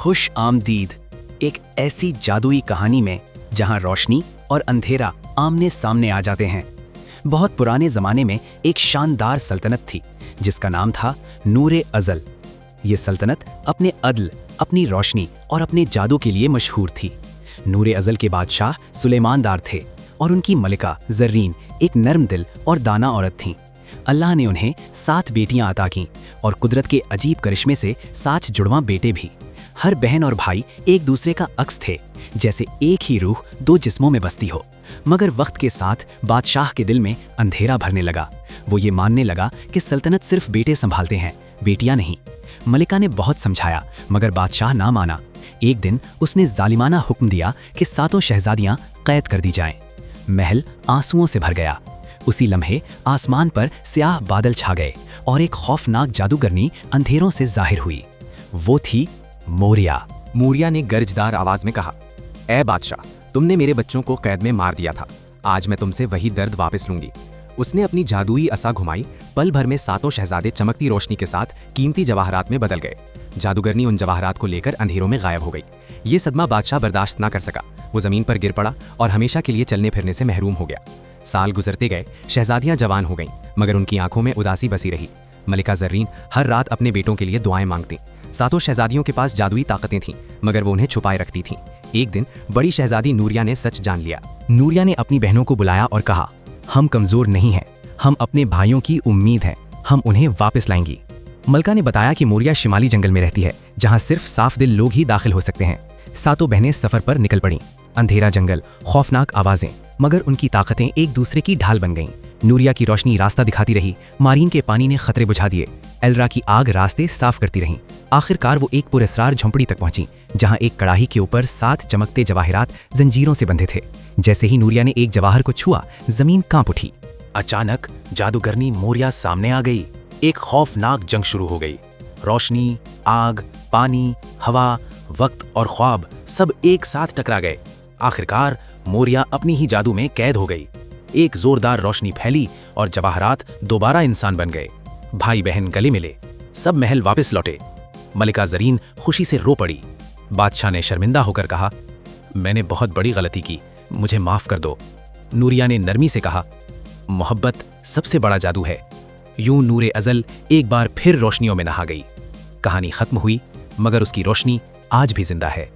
खुश आमदीद एक ऐसी जादुई कहानी में जहां रोशनी और अंधेरा आमने सामने आ जाते हैं। बहुत पुराने जमाने में एक शानदार सल्तनत थी जिसका नाम था नूरे अज़ल। ये सल्तनत अपने अदल, अपनी रोशनी और अपने जादू के लिए मशहूर थी। नूरे अज़ल के बादशाह सुलेमानदार थे और उनकी मलिका ज़र्रीन एक नर्म दिल और दाना औरत थीं। अल्लाह ने उन्हें 7 बेटियां अता कीं और कुदरत के अजीब करिश्मे से 7 जुड़वां बेटे भी। हर बहन और भाई एक दूसरे का अक्स थे, जैसे एक ही रूह 2 जिस्मों में बसती हो। मगर वक्त के साथ बादशाह के दिल में अंधेरा भरने लगा। वो ये मानने लगा कि सल्तनत सिर्फ बेटे संभालते हैं, बेटियां नहीं। मलिका ने बहुत समझाया मगर बादशाह ना माना। एक दिन उसने जालिमाना हुक्म दिया कि 7 शहजादियां कैद कर दी जाएं। महल आंसुओं से भर गया। उसी लम्हे आसमान पर स्याह बादल छा गए और एक खौफनाक जादूगरनी अंधेरों से जाहिर हुई। वो थी मोरिया। मोरिया ने गर्जदार आवाज में कहा, ऐ बादशाह, तुमने मेरे बच्चों को कैद में मार दिया था। आज मैं तुमसे वही दर्द वापस लूंगी। उसने अपनी जादुई असा घुमाई। पल भर में 7 शहजादे चमकती रोशनी के साथ कीमती जवाहरात में बदल गए। जादूगरनी उन जवाहरात को लेकर अंधेरों में गायब हो गई। ये सदमा बादशाह बर्दाश्त ना कर सका। वो जमीन पर गिर पड़ा और हमेशा के लिए चलने फिरने से महरूम हो गया। साल गुजरते गए, शहजादियां जवान हो गईं, मगर उनकी आंखों में उदासी बसी रही। मलिका ज़र्रीन हर रात अपने बेटों के लिए दुआएं मांगती। 7 शहजादियों के पास जादुई ताकतें थीं, मगर वो उन्हें छुपाए रखती थीं। एक दिन बड़ी शहजादी नूरिया ने सच जान लिया। नूरिया ने अपनी बहनों को बुलाया और कहा, हम कमजोर नहीं हैं, हम अपने भाइयों की उम्मीद हैं, हम उन्हें वापस लाएंगी। मलिका ने बताया कि मोरिया शिमाली जंगल में रहती है, जहां सिर्फ साफ दिल लोग ही दाखिल हो सकते हैं। 7 बहनें सफर पर निकल पड़ीं। अंधेरा जंगल, खौफनाक आवाजें, मगर उनकी ताकतें एक दूसरे की ढाल बन गईं। नूरिया की रोशनी रास्ता दिखाती रही, मारीन के पानी ने खतरे बुझा दिए, एलरा की आग रास्ते साफ करती रहीं। आखिरकार वो एक पुरस्रार झोंपड़ी तक पहुंची, जहां एक कड़ाही के ऊपर 7 चमकते जवाहरात जंजीरों से बंधे थे। जैसे ही नूरिया ने एक जवाहर को छुआ, जमीन कांप उठी। अचानक जादूगरनी मोरिया सामने आ गई। एक खौफनाक जंग शुरू हो गई। रोशनी, आग, पानी, हवा, वक्त और ख्वाब सब एक साथ टकरा गए। आखिरकार मोरिया अपनी ही जादू में कैद हो गई। एक जोरदार रोशनी फैली और जवाहरात दोबारा इंसान बन गए। भाई बहन गले मिले, सब महल वापस लौटे। मलिका ज़रीन खुशी से रो पड़ी। बादशाह ने शर्मिंदा होकर कहा, मैंने बहुत बड़ी गलती की, मुझे माफ कर दो। नूरिया ने नरमी से कहा, मोहब्बत सबसे बड़ा जादू है। यूं नूरे अज़ल एक बार फिर रोशनियों में नहा गई। कहानी खत्म हुई, मगर उसकी रोशनी आज भी जिंदा है।